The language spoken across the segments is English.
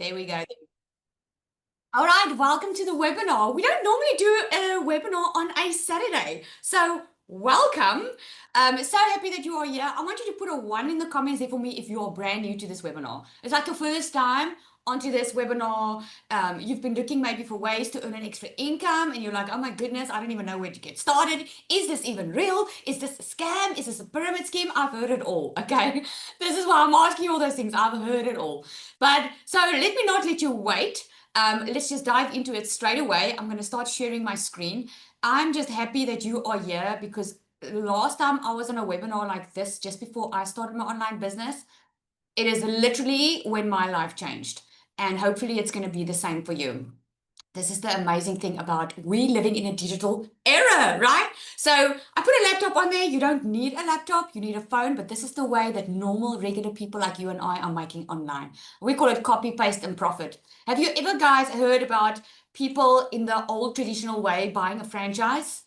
There we go. All right, welcome to the webinar. We don't normally do a webinar on a Saturday. So welcome. So happy that you are here. I want you to put a one in the comments there for me if you are brand new to this webinar. It's like your first time onto this webinar. You've been looking maybe for ways to earn an extra income and you're like, oh my goodness, I don't even know where to get started. Is this even real? Is this a scam? Is this a pyramid scheme? I've heard it all, okay? This is why I'm asking you all those things. I've heard it all. But so let me not let you wait. Let's just dive into it straight away. I'm going to start sharing my screen. I'm just happy that you are here because last time I was on a webinar like this, just before I started my online business, it is literally when my life changed. And hopefully it's going to be the same for you. This is the amazing thing about we living in a digital era, right? So I put a laptop on there. You don't need a laptop, you need a phone, but this is the way that normal, regular people like you and I are making online. We call it copy, paste, and profit. Have you ever guys heard about people in the old traditional way buying a franchise?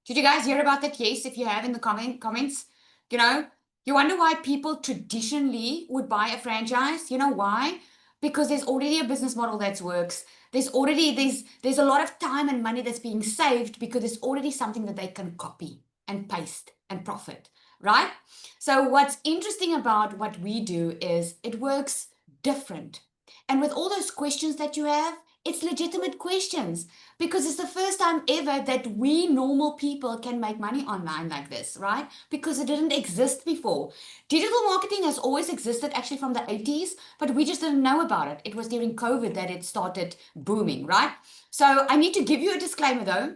Did you guys hear about that? Yes, if you have in the comments. You know, you wonder why people traditionally would buy a franchise. You know why? Because there's already a business model that works. There's a lot of time and money that's being saved because there's already something that they can copy and paste and profit, right? So what's interesting about what we do is it works different. And with all those questions that you have, it's legitimate questions because it's the first time ever that we normal people can make money online like this, right? Because it didn't exist before. Digital marketing has always existed actually from the 80s, but we just didn't know about it. It was during COVID that it started booming, right? So I need to give you a disclaimer though.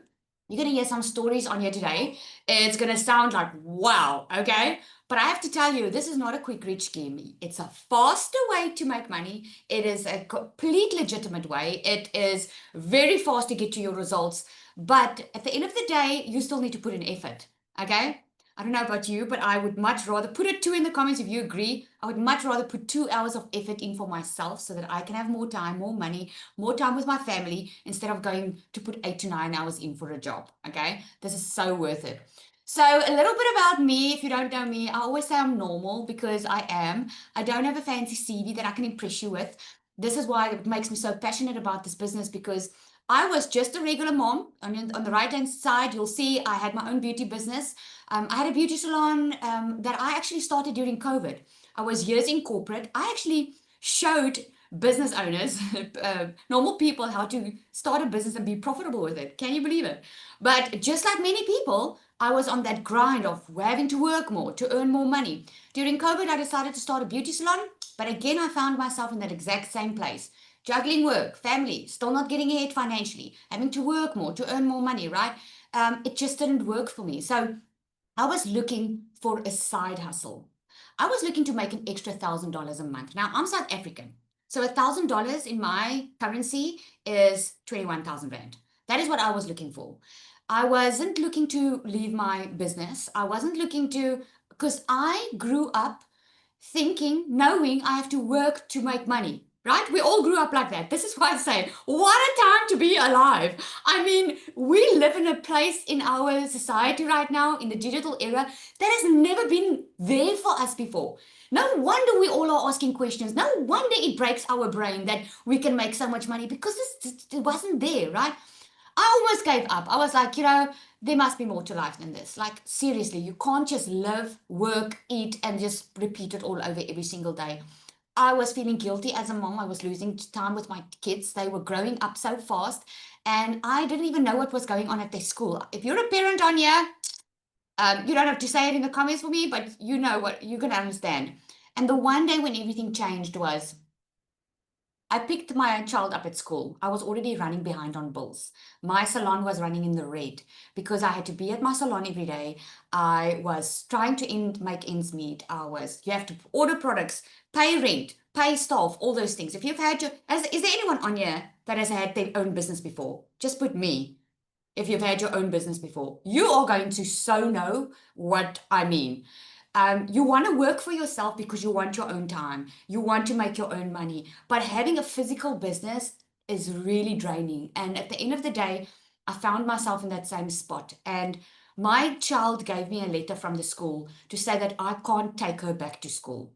You're going to hear some stories on here today. It's going to sound like wow, okay? But I have to tell you, this is not a quick rich scheme. It's a faster way to make money. It is a complete legitimate way. It is very fast to get to your results. But at the end of the day, you still need to put in effort, okay? I don't know about you, but I would much rather put a two in the comments if you agree. I would much rather put 2 hours of effort in for myself so that I can have more time, more money, more time with my family instead of going to put 8 to 9 hours in for a job. Okay. This is so worth it. So, a little bit about me. If you don't know me, I always say I'm normal because I am. I don't have a fancy CV that I can impress you with. This is why it makes me so passionate about this business because I was just a regular mom. On the right hand side, you'll see I had my own beauty business. I had a beauty salon that I actually started during COVID. I was years in corporate. I actually showed business owners, normal people, how to start a business and be profitable with it. Can you believe it? But just like many people, I was on that grind of having to work more to earn more money. During COVID, I decided to start a beauty salon. But again, I found myself in that exact same place. Juggling work, family, still not getting ahead financially, having to work more to earn more money, right? It just didn't work for me. So I was looking for a side hustle. I was looking to make an extra $1,000 a month. Now, I'm South African. So $1,000 in my currency is 21,000 Rand. That is what I was looking for. I wasn't looking to leave my business. I wasn't looking to, because I grew up thinking, knowing I have to work to make money. Right? We all grew up like that. This is why I say, what a time to be alive. I mean, we live in a place in our society right now, in the digital era, that has never been there for us before. No wonder we all are asking questions. No wonder it breaks our brain that we can make so much money because it wasn't there, right? I almost gave up. I was like, there must be more to life than this. Like, seriously, you can't just live, work, eat, and just repeat it all over every single day. I was feeling guilty as a mom. I was losing time with my kids. They were growing up so fast, and I didn't even know what was going on at their school. If you're a parent on here, you don't have to say it in the comments for me, but you know what you can understand. And the one day when everything changed was I picked my child up at school. I was already running behind on bills. My salon was running in the red because I had to be at my salon every day. I was trying to make ends meet. You have to order products, pay rent, pay staff, all those things. If you've had is there anyone on here that has had their own business before? Just put me if you've had your own business before. You are going to so know what I mean. You want to work for yourself because you want your own time. You want to make your own money. But having a physical business is really draining. And at the end of the day, I found myself in that same spot. And my child gave me a letter from the school to say that I can't take her back to school.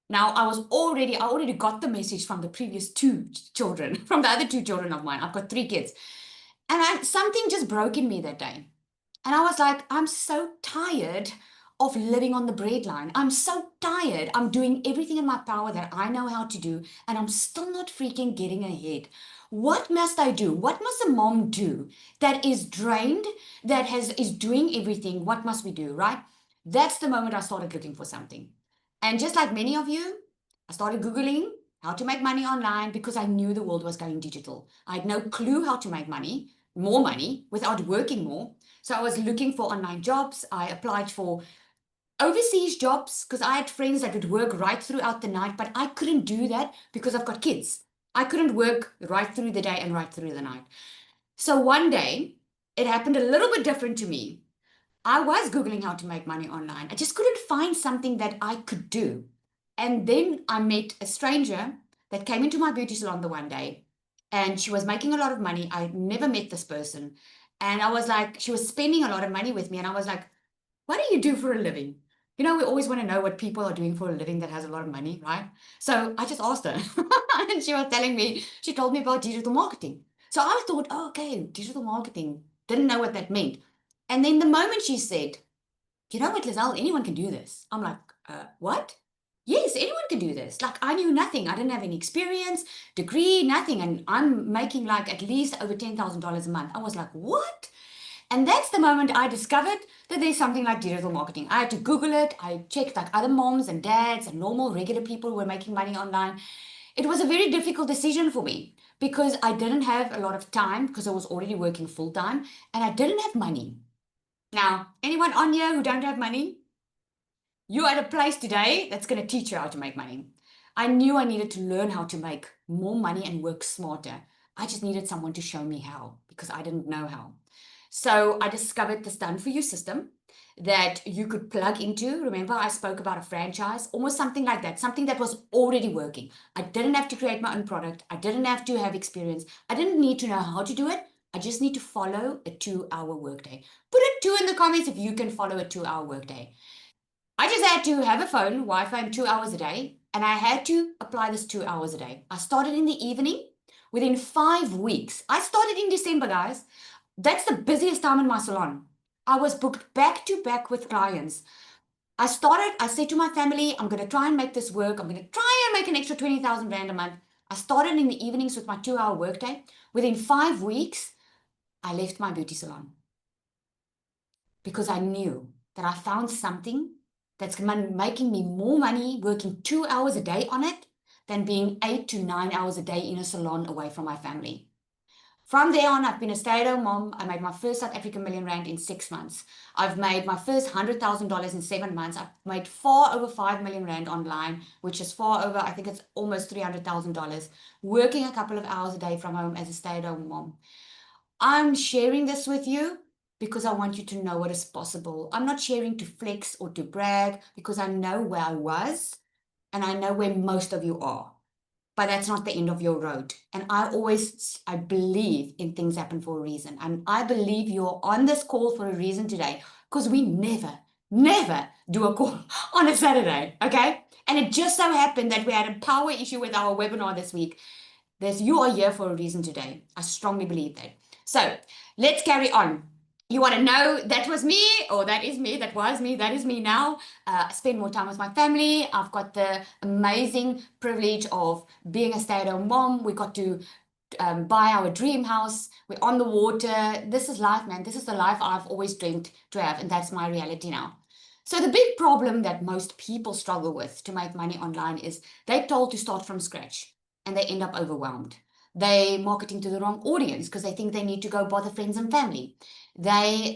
Now, I already got the message from the previous two children, from the other two children of mine. I've got three kids. And something just broke in me that day. And I was like, I'm so tired of living on the breadline. I'm so tired. I'm doing everything in my power that I know how to do, and I'm still not freaking getting ahead. What must I do? What must a mom do that is drained, is doing everything? What must we do, right? That's the moment I started looking for something. And just like many of you, I started Googling how to make money online because I knew the world was going digital. I had no clue how to make money, more money, without working more. So I was looking for online jobs. I applied for overseas jobs because I had friends that would work right throughout the night, but I couldn't do that because I've got kids. I couldn't work right through the day and right through the night. So one day, it happened a little bit different to me. I was Googling how to make money online. I just couldn't find something that I could do. And then I met a stranger that came into my beauty salon the one day, and she was making a lot of money. I never met this person. And I was like, she was spending a lot of money with me. And I was like, what do you do for a living? You know, we always want to know what people are doing for a living that has a lot of money, right? So I just asked her, and she was telling me, she told me about digital marketing. So I thought, oh, okay, digital marketing. Didn't know what that meant. And then the moment she said, you know what, Lizelle, anyone can do this. I'm like, what? Yes, anyone can do this. Like, I knew nothing. I didn't have any experience, degree, nothing. And I'm making like at least over $10,000 a month. I was like, what? And that's the moment I discovered that there's something like digital marketing. I had to Google it. I checked like other moms and dads and normal, regular people who were making money online. It was a very difficult decision for me because I didn't have a lot of time because I was already working full time and I didn't have money. Now, anyone on here who don't have money? You're at a place today that's going to teach you how to make money. I knew I needed to learn how to make more money and work smarter. I just needed someone to show me how because I didn't know how. So I discovered this done for you system that you could plug into. Remember, I spoke about a franchise, almost something like that, something that was already working. I didn't have to create my own product. I didn't have to have experience. I didn't need to know how to do it. I just need to follow a 2-hour workday. Put a 2 in the comments if you can follow a 2-hour workday. I just had to have a phone, Wi-Fi, and 2 hours a day, and I had to apply this 2 hours a day. I started in the evening. Within 5 weeks, I started in December, guys. That's the busiest time in my salon. I was booked back to back with clients. I said to my family, I'm going to try and make this work. I'm going to try and make an extra 20,000 Rand a month. I started in the evenings with my 2-hour workday. Within 5 weeks, I left my beauty salon because I knew that I found something that's making me more money working 2 hours a day on it than being 8 to 9 hours a day in a salon away from my family. From there on, I've been a stay-at-home mom. I made my first South African million rand in 6 months. I've made my first $100,000 in 7 months. I've made far over 5 million rand online, which is far over, I think it's almost $300,000, working a couple of hours a day from home as a stay-at-home mom. I'm sharing this with you because I want you to know what is possible. I'm not sharing to flex or to brag because I know where I was and I know where most of you are. But that's not the end of your road. And I believe in things happen for a reason. And I believe you're on this call for a reason today because we never do a call on a Saturday, okay? And it just so happened that we had a power issue with our webinar this week. You are here for a reason today. I strongly believe that. So let's carry on. You want to know that was me, or that is me, that was me, that is me now. I spend more time with my family. I've got the amazing privilege of being a stay-at-home mom. We got to buy our dream house. We're on the water. This is life, man. This is the life I've always dreamed to have, and that's my reality now. So the big problem that most people struggle with to make money online is they're told to start from scratch and they end up overwhelmed. They marketing to the wrong audience because they think they need to go bother friends and family. They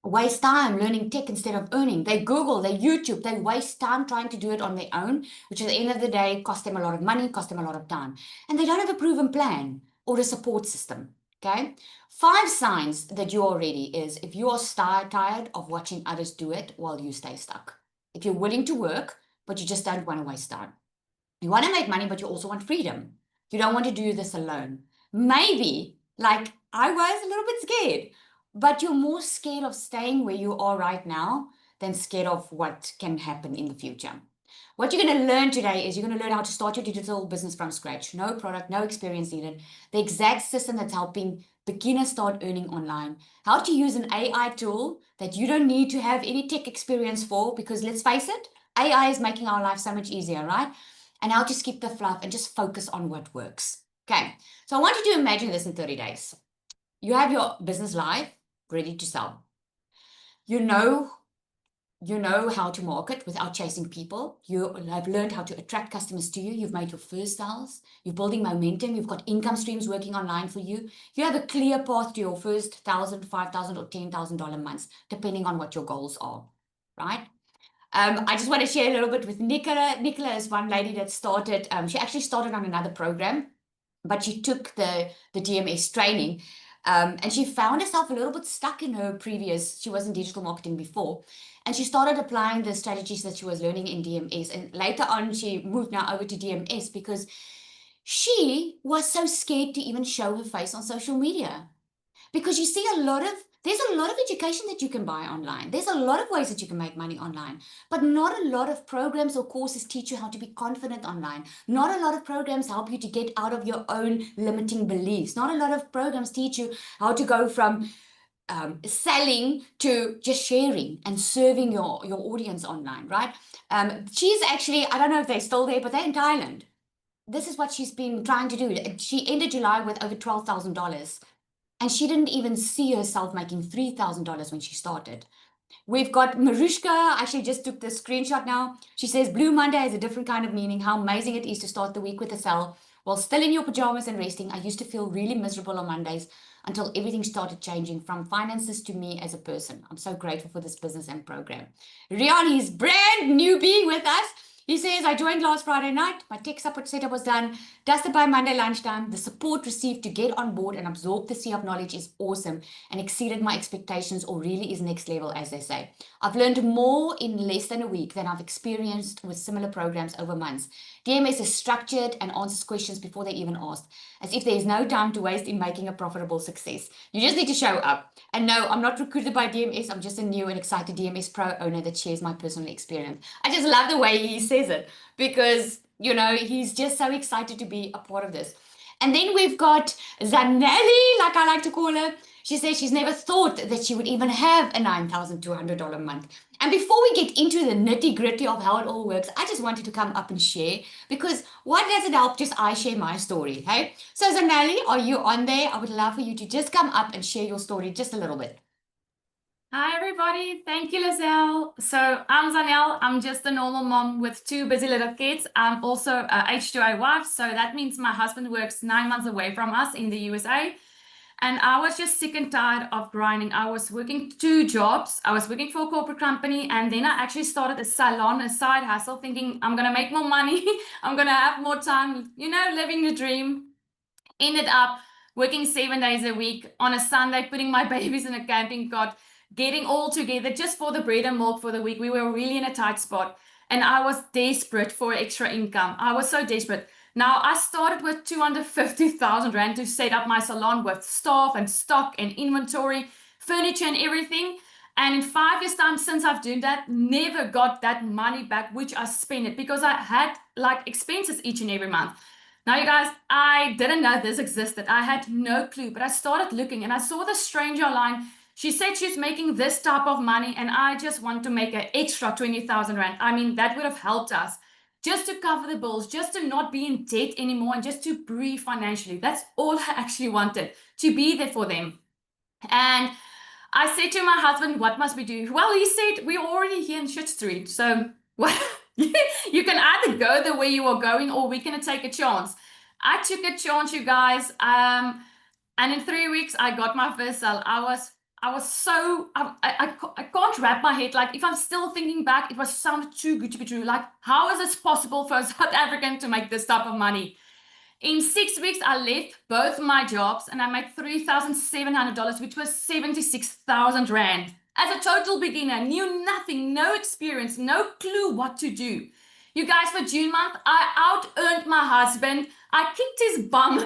waste time learning tech instead of earning. They Google, they YouTube, they waste time trying to do it on their own, which at the end of the day cost them a lot of money, cost them a lot of time. And they don't have a proven plan or a support system. Okay. 5 signs that you are ready is if you are tired of watching others do it while you stay stuck. If you're willing to work, but you just don't want to waste time. You want to make money, but you also want freedom. You don't want to do this alone. Maybe, like I was a little bit scared, but you're more scared of staying where you are right now than scared of what can happen in the future. What you're going to learn today is you're going to learn how to start your digital business from scratch. No product, no experience needed. The exact system that's helping beginners start earning online. How to use an AI tool that you don't need to have any tech experience for, because let's face it, AI is making our life so much easier, right? And how to skip the fluff and just focus on what works. Okay, so I want you to imagine this in 30 days. You have your business live, ready to sell. You know how to market without chasing people. You have learned how to attract customers to you. You've made your first sales. You're building momentum. You've got income streams working online for you. You have a clear path to your first $1,000, $5,000, or $10,000 months, depending on what your goals are, right? I just want to share a little bit with Nicola. Nicola is one lady that started, she actually started on another program, but she took the DMS training. And she found herself a little bit stuck in her previous, she was in digital marketing before, and she started applying the strategies that she was learning in DMS. And later on, she moved now over to DMS because she was so scared to even show her face on social media. Because you see there's a lot of education that you can buy online. There's a lot of ways that you can make money online, but not a lot of programs or courses teach you how to be confident online. Not a lot of programs help you to get out of your own limiting beliefs. Not a lot of programs teach you how to go from selling to just sharing and serving your audience online, right? She's actually, I don't know if they're still there, but they're in Thailand. This is what she's been trying to do. She ended July with over $12,000. And she didn't even see herself making $3,000 when she started. We've got Marushka. I actually just took the screenshot now. She says, Blue Monday has a different kind of meaning. How amazing it is to start the week with a sell while still in your pajamas and resting. I used to feel really miserable on Mondays until everything started changing, from finances to me as a person. I'm so grateful for this business and program. Rian, he's brand newbie with us. He says, I joined last Friday night. My tech support setup was done. Dusted by Monday lunchtime. The support received to get on board and absorb the sea of knowledge is awesome and exceeded my expectations, or really is next level, as they say. I've learned more in less than a week than I've experienced with similar programs over months. DMS is structured and answers questions before they're even asked, as if there is no time to waste in making a profitable success. You just need to show up. And no, I'm not recruited by DMS. I'm just a new and excited DMS Pro owner that shares my personal experience. I just love the way he says it, because, he's just so excited to be a part of this. And then we've got Zanelli, like I like to call her. She says she's never thought that she would even have a $9,200 month. And before we get into the nitty gritty of how it all works, I just wanted to come up and share, because what does it help just I share my story, hey? So Zanelli, are you on there? I would love for you to just come up and share your story just a little bit. Hi, everybody. Thank you, Lizelle. So I'm Zanelle. I'm just a normal mom with two busy little kids. I'm also a H2A wife. So that means my husband works 9 months away from us in the USA. And I was just sick and tired of grinding. I was working 2 jobs. I was working for a corporate company. And then I actually started a salon, a side hustle, thinking I'm going to make more money. I'm going to have more time, living the dream. Ended up working 7 days a week, on a Sunday, putting my babies in a camping cart, getting all together just for the bread and milk for the week. We were really in a tight spot, and I was desperate for extra income. I was so desperate. Now, I started with 250,000 Rand to set up my salon with staff and stock and inventory, furniture and everything. And in 5 years' time, since I've done that, never got that money back, which I spent it, because I had like expenses each and every month. Now, you guys, I didn't know this existed. I had no clue, but I started looking and I saw this stranger online. She said she's making this type of money, and I just want to make an extra 20,000 Rand. I mean, that would have helped us just to cover the bills, just to not be in debt anymore, and just to breathe financially. That's all I actually wanted, to be there for them. And I said to my husband, what must we do? Well, he said, we're already here in Shit Street. So what? You can either go the way you are going, or we're going to take a chance. I took a chance, you guys. And in 3 weeks, I got my first sale. I was so, I can't wrap my head. Like, if I'm still thinking back, it was sounded too good to be true. Like, how is this possible for a South African to make this type of money? In 6 weeks, I left both my jobs and I made $3,700, which was 76,000 Rand. As a total beginner, knew nothing, no experience, no clue what to do. You guys, for June month, I out-earned my husband. I kicked his bum,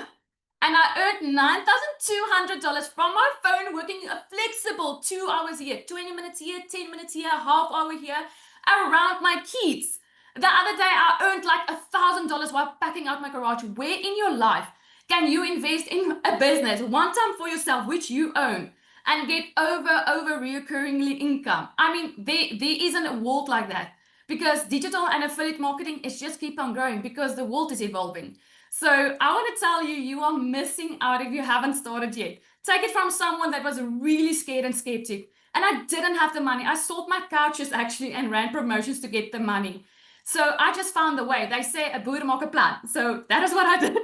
and I earned $9,200 from my phone, working a flexible 2 hours here, 20 minutes here, 10 minutes here, half hour here, around my kids. The other day, I earned like $1,000 while packing out my garage. Where in your life can you invest in a business one time for yourself, which you own, and get over reoccurringly income? I mean, there isn't a world like that, because digital and affiliate marketing is just keep on growing because the world is evolving. So I want to tell you, you are missing out if you haven't started yet. Take it from someone that was really scared and skeptic. And I didn't have the money. I sold my couches actually and ran promotions to get the money. So I just found the way. They say a boer maak 'n plan. So that is what I did.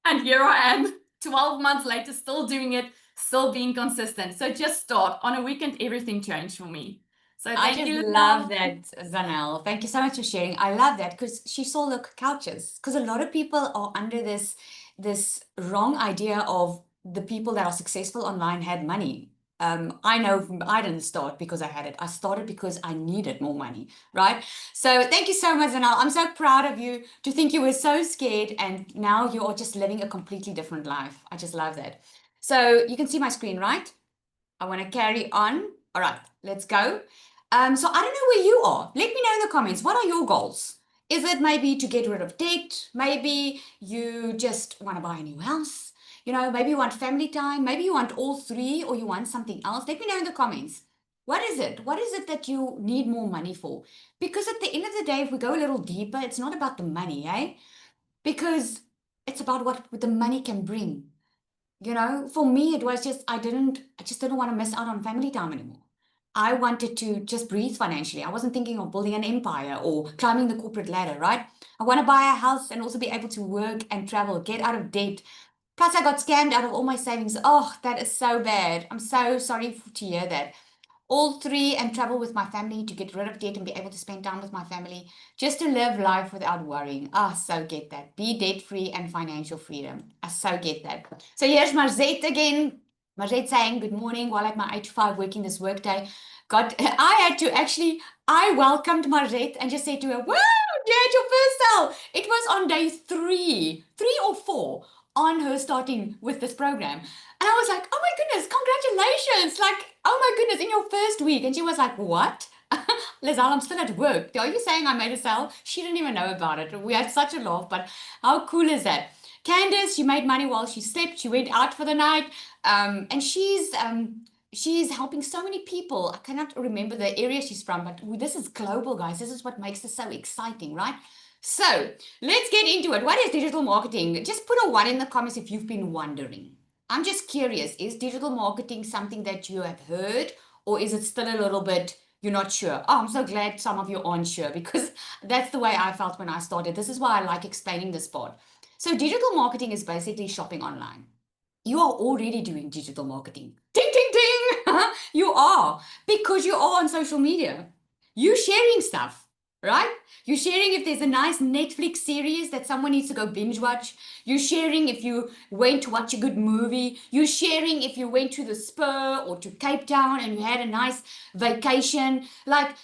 And here I am, 12 months later, still doing it, still being consistent. So just start. On a weekend, everything changed for me. So I thank just you, love Lizelle. that, Zanel. Thank you so much for sharing. I love that because she saw the couches. Because a lot of people are under this wrong idea of the people that are successful online had money. I know I didn't start because I had it. I started because I needed more money, right? So thank you so much, Zanel. I'm so proud of you to think you were so scared and now you are just living a completely different life. I just love that. So you can see my screen, right? I want to carry on. All right, let's go. So I don't know where you are. Let me know in the comments. What are your goals? Is it maybe to get rid of debt? Maybe you just want to buy a new house? You know, maybe you want family time. Maybe you want all three or you want something else. Let me know in the comments. What is it? What is it that you need more money for? Because at the end of the day, if we go a little deeper, it's not about the money, eh? Because it's about what the money can bring. You know, for me, it was just, I just didn't want to miss out on family time anymore. I wanted to just breathe financially. I wasn't thinking of building an empire or climbing the corporate ladder, right? I want to buy a house and also be able to work and travel, get out of debt. Plus, I got scammed out of all my savings. Oh, that is so bad. I'm so sorry to hear that. All three, and travel with my family to get rid of debt and be able to spend time with my family, just to live life without worrying. I so get that. Be debt free and financial freedom. I so get that. So here's Marzette again. Marzette saying good morning while at my 8 to 5 working this workday. God, I welcomed Marzette and just said to her, wow, you had your first sale. It was on day three or four on her starting with this program. And I was like, oh my goodness, congratulations. Like, oh my goodness, in your first week. And she was like, what? Lizelle, I'm still at work. Are you saying I made a sale? She didn't even know about it. We had such a laugh, but how cool is that? Candace, she made money while she slept. She went out for the night. And she's helping so many people. I cannot remember the area she's from, but this is global, guys. This is what makes this so exciting, right? So let's get into it. What is digital marketing? Just put a 1 in the comments if you've been wondering. I'm just curious, is digital marketing something that you have heard, or is it still a little bit, you're not sure? Oh, I'm so glad some of you aren't sure because that's the way I felt when I started. This is why I like explaining this part. So digital marketing is basically shopping online. You are already doing digital marketing. Ding, ding, ding. You are, because you are on social media. You're sharing stuff, right? You're sharing if there's a nice Netflix series that someone needs to go binge watch. You're sharing if you went to watch a good movie. You're sharing if you went to the Spur or to Cape Town and you had a nice vacation. Like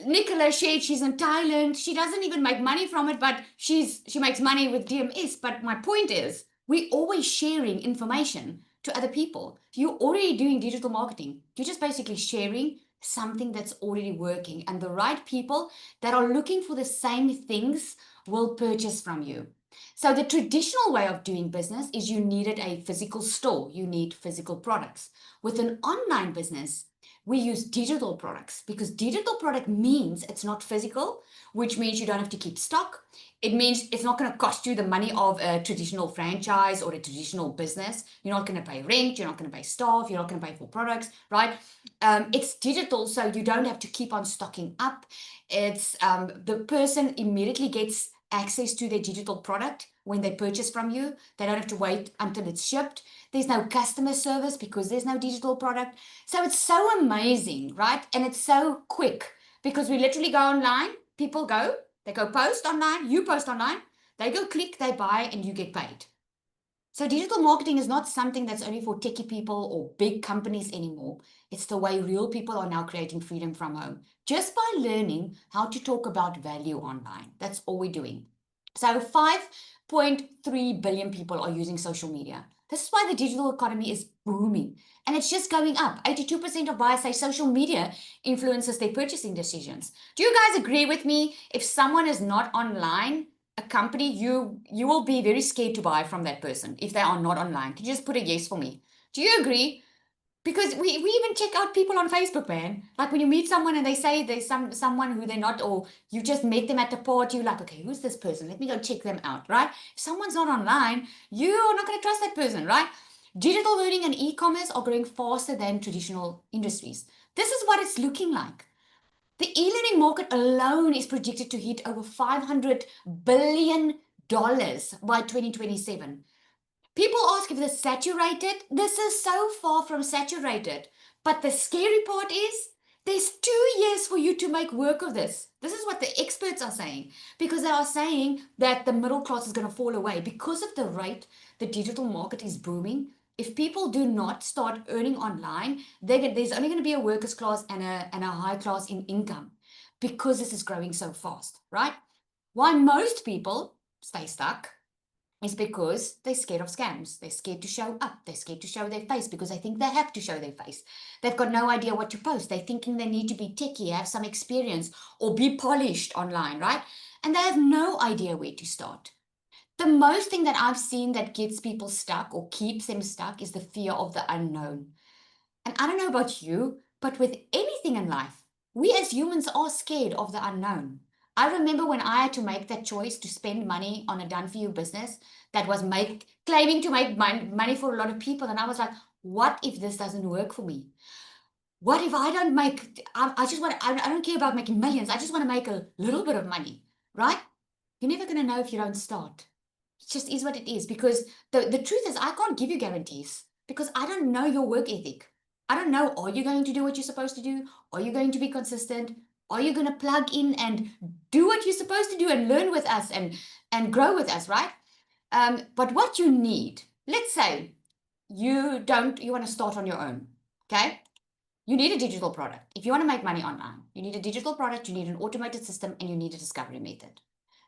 Nicola shared she's in Thailand. She doesn't even make money from it, but she makes money with DMS. But my point is, we're always sharing information to other people. You're already doing digital marketing. You're just basically sharing something that's already working, and the right people that are looking for the same things will purchase from you. So the traditional way of doing business is you needed a physical store. You need physical products. With an online business, we use digital products because digital product means it's not physical, which means you don't have to keep stock. It means it's not going to cost you the money of a traditional franchise or a traditional business. You're not going to pay rent. You're not going to pay staff. You're not going to pay for products, right? It's digital, so you don't have to keep on stocking up. It's the person immediately gets access to their digital product when they purchase from you. They don't have to wait until it's shipped. There's no customer service because there's no digital product. So it's so amazing, right? And it's so quick because we literally go online, people go, they go post online, you post online, they go click, they buy, and you get paid. So digital marketing is not something that's only for techie people or big companies anymore. It's the way real people are now creating freedom from home, just by learning how to talk about value online. That's all we're doing. So 5 2.3 billion people are using social media. This is why the digital economy is booming and it's just going up. 82% of buyers say social media influences their purchasing decisions. Do you guys agree with me? If someone is not online, a company, you will be very scared to buy from that person if they are not online. Can you just put a yes for me? Do you agree? Because we even check out people on Facebook, man. Like when you meet someone and they say there's someone who they're not, or you just met them at the party, you're like, okay, who's this person? Let me go check them out, right? If someone's not online, you are not going to trust that person, right? Digital learning and e-commerce are growing faster than traditional industries. This is what it's looking like. The e-learning market alone is predicted to hit over $500 billion by 2027. People ask if it's saturated. This is so far from saturated. But the scary part is there's 2 years for you to make work of this. This is what the experts are saying, because they are saying that the middle class is going to fall away because of the rate the digital market is booming. If people do not start earning online, there's only going to be a workers class and a high class in income because this is growing so fast, right? Why most people stay stuck is because they're scared of scams. They're scared to show up. They're scared to show their face because they think they have to show their face. They've got no idea what to post. They're thinking they need to be techie, have some experience, or be polished online, right? And they have no idea where to start. The most thing that I've seen that gets people stuck or keeps them stuck is the fear of the unknown. And I don't know about you, but with anything in life, we as humans are scared of the unknown. I remember when I had to make that choice to spend money on a done-for-you business that was claiming to make money for a lot of people. And I was like, what if this doesn't work for me? What if I don't make, I don't care about making millions. I just want to make a little bit of money, right? You're never going to know if you don't start. It just is what it is, because the truth is I can't give you guarantees because I don't know your work ethic. I don't know, are you going to do what you're supposed to do? Are you going to be consistent? Are you going to plug in and do what you're supposed to do and learn with us and grow with us, right? But what you need, let's say you want to start on your own, okay? You need a digital product. If you want to make money online, you need a digital product, you need an automated system, and you need a discovery method.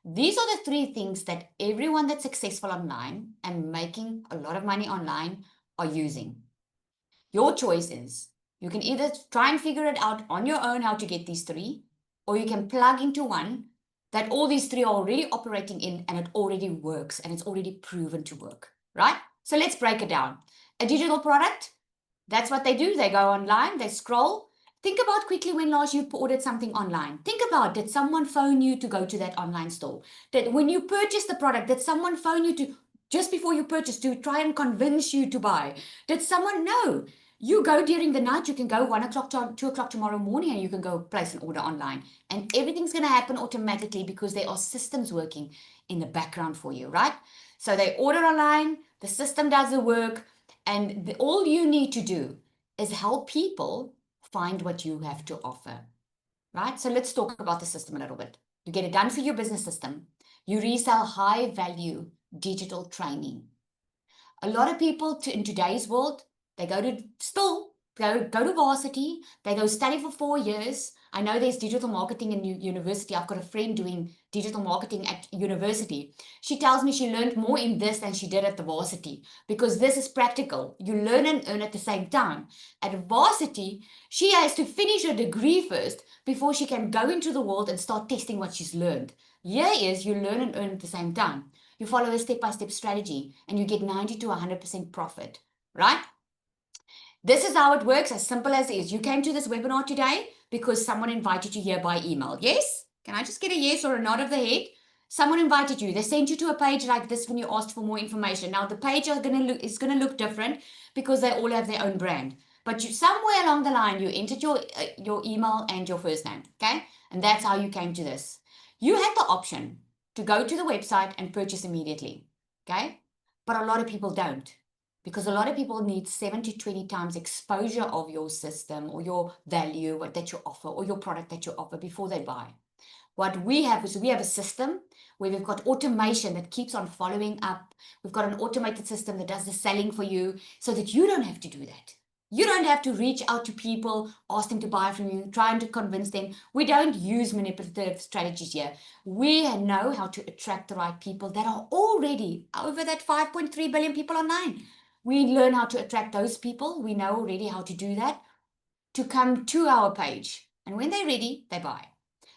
These are the 3 things that everyone that's successful online and making a lot of money online are using. Your choice is you can either try and figure it out on your own how to get these 3, or you can plug into one that all these 3 are already operating in and it already works and it's already proven to work, right? So let's break it down. A digital product, that's what they do. They go online, they scroll. Think about quickly when last you ordered something online. Think about, did someone phone you to go to that online store? That when you purchased the product, did someone phone you to just before you purchase to try and convince you to buy? Did someone know? You go during the night, you can go 1 o'clock to 2 o'clock tomorrow morning and you can go place an order online. And everything's going to happen automatically because there are systems working in the background for you, right? So they order online, the system does the work, and all you need to do is help people find what you have to offer, right? So let's talk about the system a little bit. You get it done for your business system. You resell high value digital training. A lot of people in today's world, they go to varsity, they go study for 4 years. I know there's digital marketing in university. I've got a friend doing digital marketing at university. She tells me she learned more in this than she did at the varsity because this is practical. You learn and earn at the same time. At varsity, she has to finish her degree first before she can go into the world and start testing what she's learned. Here is you learn and earn at the same time. You follow a step-by-step strategy and you get 90 to 100% profit, right? This is how it works, as simple as it is. You came to this webinar today because someone invited you here by email. Yes? Can I just get a yes or a nod of the head? Someone invited you. They sent you to a page like this when you asked for more information. Now, the page is going to look different because they all have their own brand. But somewhere along the line, you entered your email and your first name, okay? And that's how you came to this. You had the option to go to the website and purchase immediately, okay? But a lot of people don't. Because a lot of people need 7 to 20 times exposure of your system or your value that you offer or your product that you offer before they buy. What we have is we have a system where we've got automation that keeps on following up. We've got an automated system that does the selling for you so that you don't have to do that. You don't have to reach out to people, ask them to buy from you, trying to convince them. We don't use manipulative strategies here. We know how to attract the right people that are already over that 5.3 billion people online. We learn how to attract those people. We know already how to do that to come to our page. And when they're ready, they buy.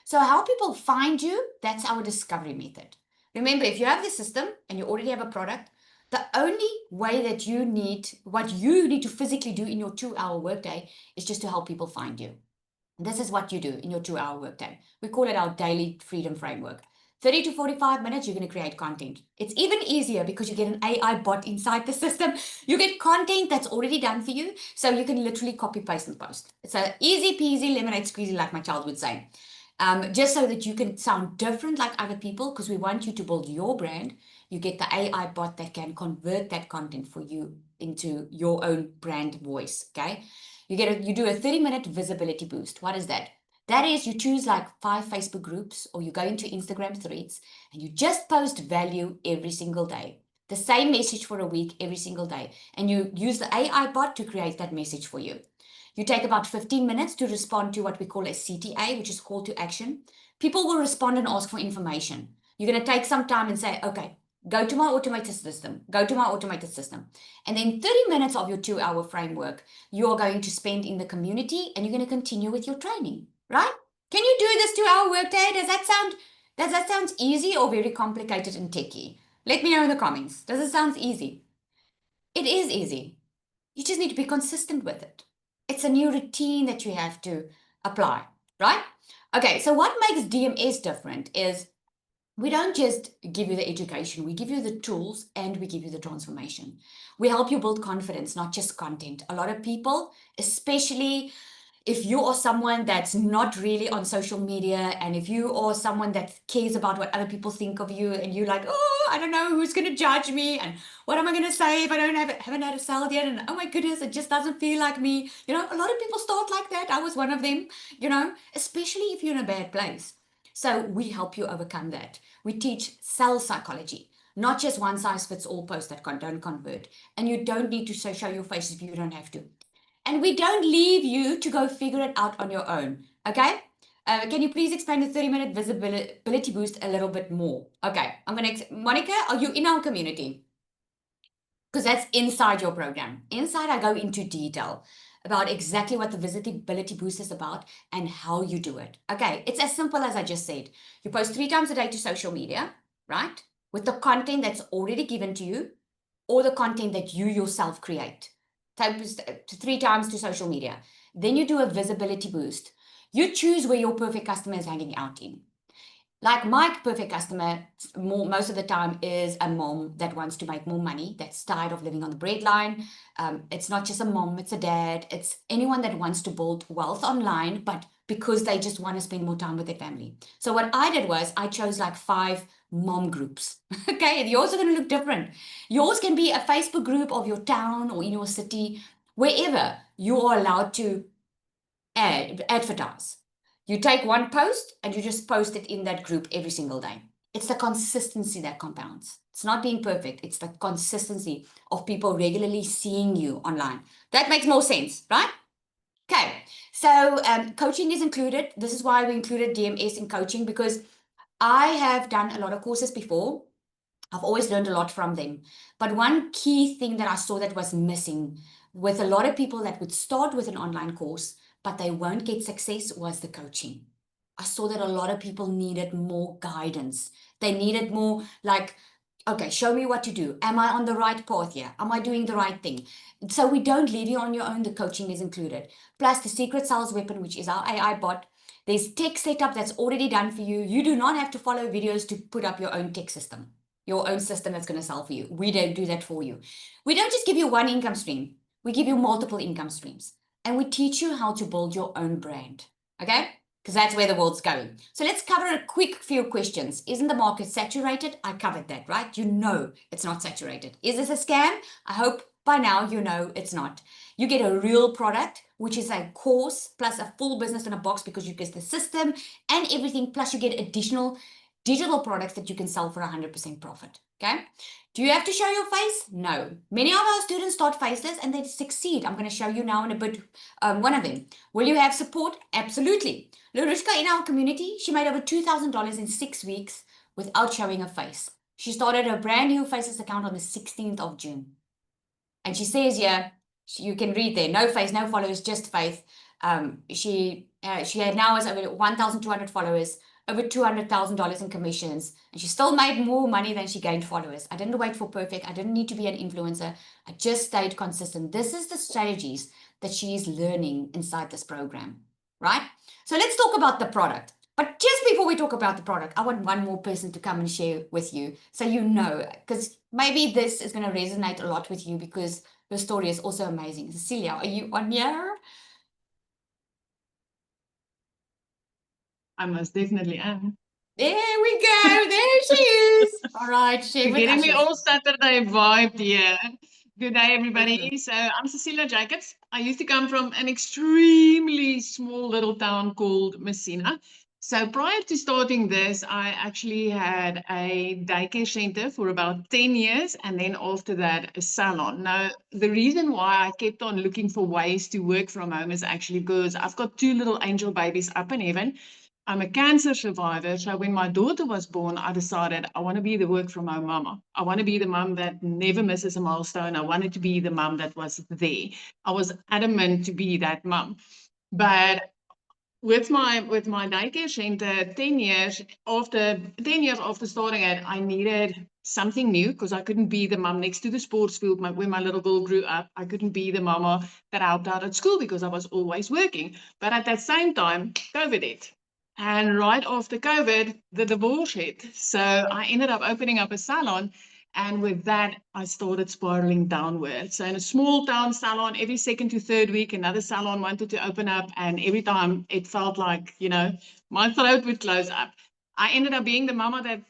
So how people find you, that's our discovery method. Remember, if you have the system and you already have a product, the only way that what you need to physically do in your 2-hour workday is just to help people find you. This is what you do in your 2-hour workday. We call it our daily freedom framework. 30 to 45 minutes, you're going to create content. It's even easier because you get an AI bot inside the system. You get content that's already done for you, so you can literally copy, paste, and post. It's a easy peasy, lemonade squeezy, like my child would say. Just so that you can sound different like other people, because we want you to build your brand. You get the AI bot that can convert that content for you into your own brand voice, okay? You do a 30-minute visibility boost. What is that? That is, you choose like 5 Facebook groups, or you go into Instagram threads, and you just post value every single day. The same message for a week, every single day. And you use the AI bot to create that message for you. You take about 15 minutes to respond to what we call a CTA, which is call to action. People will respond and ask for information. You're going to take some time and say, okay, go to my automated system, go to my automated system. And then 30 minutes of your 2-hour framework, you're going to spend in the community, and you're going to continue with your training, right? Can you do this 2-hour workday? Does that sound easy or very complicated and techy? Let me know in the comments. Does it sound easy? It is easy. You just need to be consistent with it. It's a new routine that you have to apply, right? Okay, so what makes DMS different is we don't just give you the education, we give you the tools and we give you the transformation. We help you build confidence, not just content. A lot of people, especially if you are someone that's not really on social media, and if you are someone that cares about what other people think of you, and you're like, oh, I don't know who's going to judge me, and what am I going to say if I haven't had a salad yet, and oh my goodness, it just doesn't feel like me. A lot of people start like that. I was one of them, especially if you're in a bad place. So we help you overcome that. We teach sales psychology, not just one size fits all posts that don't convert. And you don't need to show your face if you don't have to. And we don't leave you to go figure it out on your own, okay? Can you please explain the 30-minute visibility boost a little bit more? Okay, Monica, are you in our community? Because that's inside your program. Inside, I go into detail about exactly what the visibility boost is about and how you do it. Okay, it's as simple as I just said. You post 3 times a day to social media, right? With the content that's already given to you, or the content that you yourself create. Post 3 times to social media. Then you do a visibility boost. You choose where your perfect customer is hanging out in. Like my perfect customer, most of the time, is a mom that wants to make more money, that's tired of living on the breadline. It's not just a mom, it's a dad. It's anyone that wants to build wealth online, but because they just want to spend more time with their family. So what I did was I chose like 5 mom groups. Okay, yours are going to look different. Yours can be a Facebook group of your town or in your city, wherever you are allowed to advertise. You take one post and you just post it in that group every single day. It's the consistency that compounds. It's not being perfect. It's the consistency of people regularly seeing you online. That makes more sense, right? Okay, so coaching is included. This is why we included DMS in coaching, because I have done a lot of courses before. I've always learned a lot from them. But one key thing that I saw that was missing with a lot of people that would start with an online course, but they won't get success, was the coaching. I saw that a lot of people needed more guidance. They needed more like, okay, show me what to do. Am I on the right path here? Am I doing the right thing? So we don't leave you on your own. The coaching is included. Plus the secret sales weapon, which is our AI bot. There's tech setup that's already done for you. You do not have to follow videos to put up your own tech system, your own system that's going to sell for you. We don't do that for you. We don't just give you one income stream. We give you multiple income streams. And we teach you how to build your own brand. Okay? Because that's where the world's going. So let's cover a quick few questions. Isn't the market saturated? I covered that, right? You know it's not saturated. Is this a scam? I hope by now you know it's not. You get a real product, which is a course plus a full business in a box, because you get the system and everything. Plus you get additional digital products that you can sell for 100% profit. Okay. Do you have to show your face? No. Many of our students start faceless and they succeed. I'm going to show you now in a bit one of them. Will you have support? Absolutely. Larushka in our community, she made over $2,000 in 6 weeks without showing her face. She started a brand new Faceless account on the 16th of June. And she says, yeah, you can read there, no face, no followers, just faith. She now has over 1,200 followers, over $200,000 in commissions, and she still made more money than she gained followers. I didn't wait for perfect. I didn't need to be an influencer. I just stayed consistent. This is the strategies that she is learning inside this program, right? So let's talk about the product. But just before we talk about the product, I want one more person to come and share with you so you know, because maybe this is going to resonate a lot with you because your story is also amazing. Cecilia, are you on here? I most definitely am. There we go. There she is. All right, share You're with getting me us. all Saturday vibe here. Good day, everybody. So I'm Cecilia Jacobs. I used to come from an extremely small little town called Messina. So prior to starting this, I actually had a daycare center for about 10 years, and then after that, a salon. Now, the reason why I kept on looking for ways to work from home is actually because I've got 2 little angel babies up in heaven. I'm a cancer survivor. So when my daughter was born, I decided I want to be the work from home mama. I want to be the mom that never misses a milestone. I wanted to be the mom that was there. I was adamant to be that mom. But with my daycare center, 10 years after starting it, I needed something new because I couldn't be the mom next to the sports field where my little girl grew up. I couldn't be the mama that helped out at school because I was always working. But at that same time, COVID hit. And right after COVID, the divorce hit. So I ended up opening up a salon. And with that, I started spiraling downwards. So in a small town salon, every second to third week, another salon wanted to open up. And every time it felt like, my throat would close up. I ended up being the mama that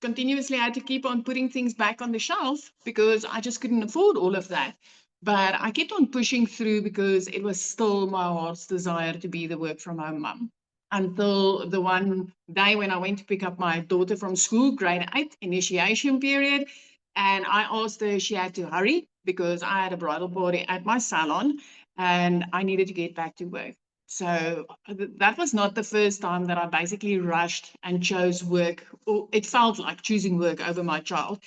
continuously had to keep on putting things back on the shelf because I just couldn't afford all of that. But I kept on pushing through because it was still my heart's desire to be the work from home mom. Until the one day when I went to pick up my daughter from school, grade 8, initiation period. And I asked her if she had to hurry because I had a bridal party at my salon and I needed to get back to work. So that was not the first time that I basically rushed and chose work. It felt like choosing work over my child.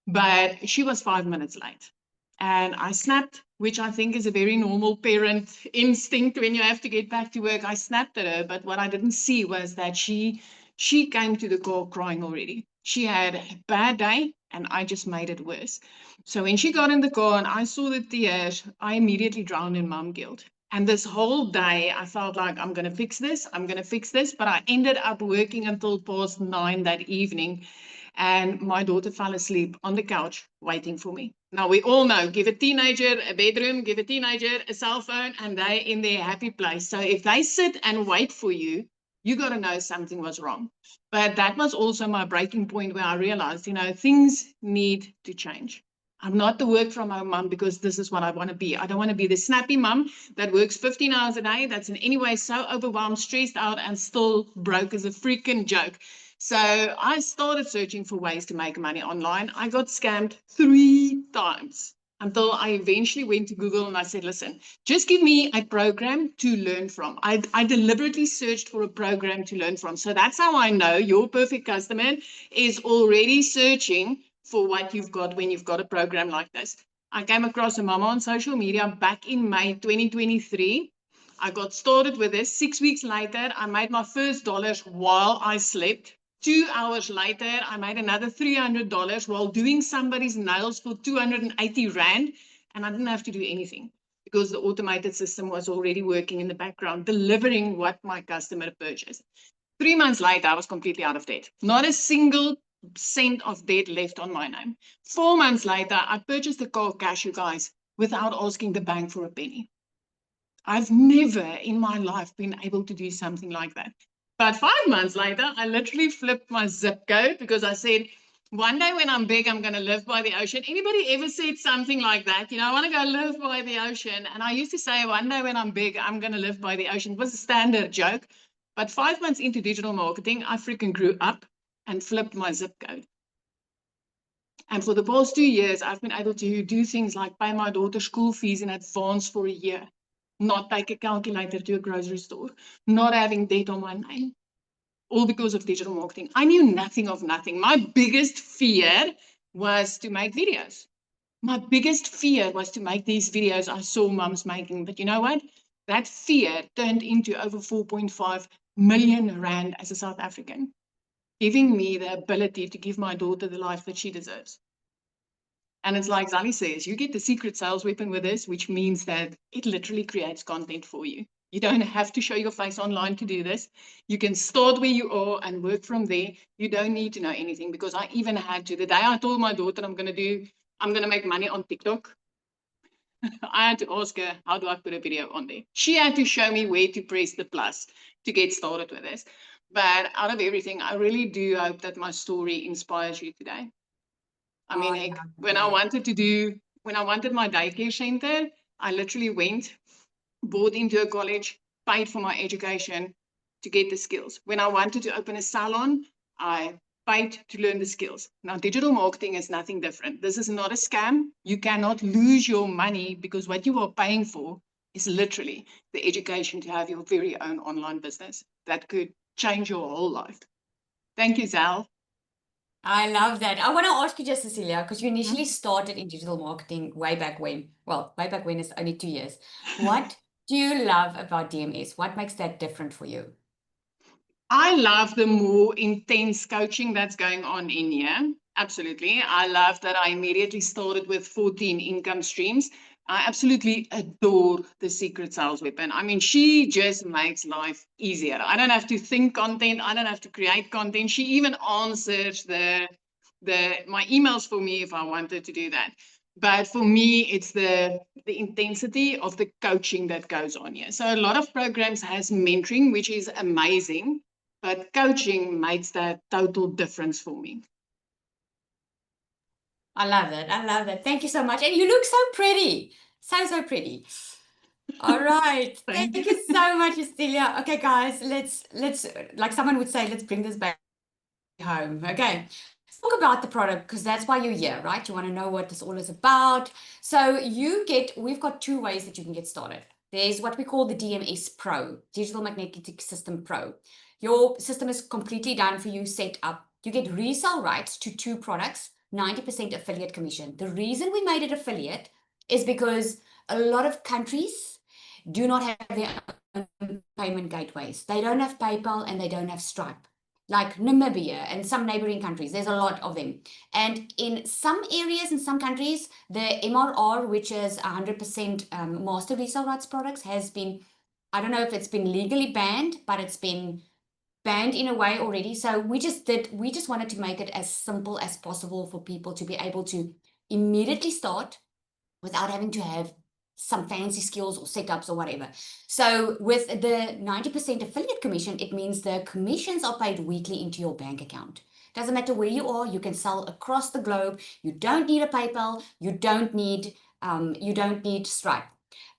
But she was 5 minutes late. And I snapped, which I think is a very normal parent instinct when you have to get back to work. I snapped at her, but what I didn't see was that she came to the car crying already. She had a bad day, and I just made it worse. So when she got in the car and I saw the tears, I immediately drowned in mom guilt. And this whole day, I felt like I'm going to fix this. But I ended up working until past 9 that evening. And my daughter fell asleep on the couch waiting for me. Now, we all know, give a teenager a bedroom, give a teenager a cell phone, and they're in their happy place. So if they sit and wait for you, you got to know something was wrong. But that was also my breaking point where I realized, things need to change. I'm not the work from home mom because this is what I want to be. I don't want to be the snappy mom that works 15 hours a day, that's in any way so overwhelmed, stressed out, and still broke as a freaking joke. So I started searching for ways to make money online. I got scammed 3 times until I eventually went to Google and I said, listen, just give me a program to learn from. I deliberately searched for a program to learn from. So that's how I know your perfect customer is already searching for what you've got when you've got a program like this. I came across a mama on social media back in May 2023. I got started with this. 6 weeks later, I made my first dollars while I slept. 2 hours later, I made another $300 while doing somebody's nails for 280 Rand. And I didn't have to do anything because the automated system was already working in the background, delivering what my customer purchased. 3 months later, I was completely out of debt. Not a single cent of debt left on my name. 4 months later, I purchased a car cash, you guys, without asking the bank for a penny. I've never in my life been able to do something like that. But 5 months later, I literally flipped my zip code because I said, one day when I'm big, I'm going to live by the ocean. Anybody ever said something like that? I want to go live by the ocean. And I used to say, one day when I'm big, I'm going to live by the ocean. It was a standard joke. But 5 months into digital marketing, I freaking grew up and flipped my zip code. And for the past 2 years, I've been able to do things like pay my daughter's school fees in advance for a year, not take a calculator to a grocery store, not having debt on my name, all because of digital marketing. I knew nothing of nothing. My biggest fear was to make videos. My biggest fear was to make these videos I saw mums making. But you know what? That fear turned into over 4.5 million rand as a South African, giving me the ability to give my daughter the life that she deserves. And it's like Zali says, you get the secret sales weapon with this, which means that it literally creates content for you. You don't have to show your face online to do this. You can start where you are and work from there. You don't need to know anything, because I even had to, the day I told my daughter I'm going to make money on TikTok, I had to ask her, how do I put a video on there? She had to show me where to press the plus to get started with this. But out of everything, I really do hope that my story inspires you today. I mean, heck, when I wanted my daycare center, I literally went, bought into a college, paid for my education to get the skills. When I wanted to open a salon, I paid to learn the skills. Now, digital marketing is nothing different. This is not a scam. You cannot lose your money, because what you are paying for is literally the education to have your very own online business that could change your whole life. Thank you, Zal. I love that. I want to ask you just, Cecilia, because you initially started in digital marketing way back when. Well, way back when is only 2 years. What do you love about DMS? What makes that different for you? I love the more intense coaching that's going on in here. Absolutely. I love that I immediately started with 14 income streams. I absolutely adore the secret sales weapon. I mean, she just makes life easier. I don't have to think content. I don't have to create content. She even answers my emails for me if I wanted to do that. But for me, it's the intensity of the coaching that goes on here. So a lot of programs has mentoring, which is amazing, but coaching makes that total difference for me. I love that. I love that. Thank you so much. And you look so pretty. So pretty. All right. Thank Thank you. you so much, Cecilia. Okay, guys, let's like someone would say, let's bring this back home. Okay. Let's talk about the product, because that's why you're here, right? You want to know what this all is about. So we've got 2 ways that you can get started. There's what we call the DMS Pro, Digital Magnetic System Pro. Your system is completely done for you, set up. You get resale rights to 2 products, 90% affiliate commission. The reason we made it affiliate is because a lot of countries do not have their own payment gateways. They don't have PayPal and they don't have Stripe. Like Namibia and some neighboring countries, there's a lot of them. And in some areas, in some countries, the MRR, which is 100% master resale rights products, has been, I don't know if it's been legally banned, but it's been banned in a way already. So we just wanted to make it as simple as possible for people to be able to immediately start without having to have some fancy skills or setups or whatever. So with the 90% affiliate commission, it means the commissions are paid weekly into your bank account. Doesn't matter where you are, you can sell across the globe. You don't need a PayPal, you don't need Stripe.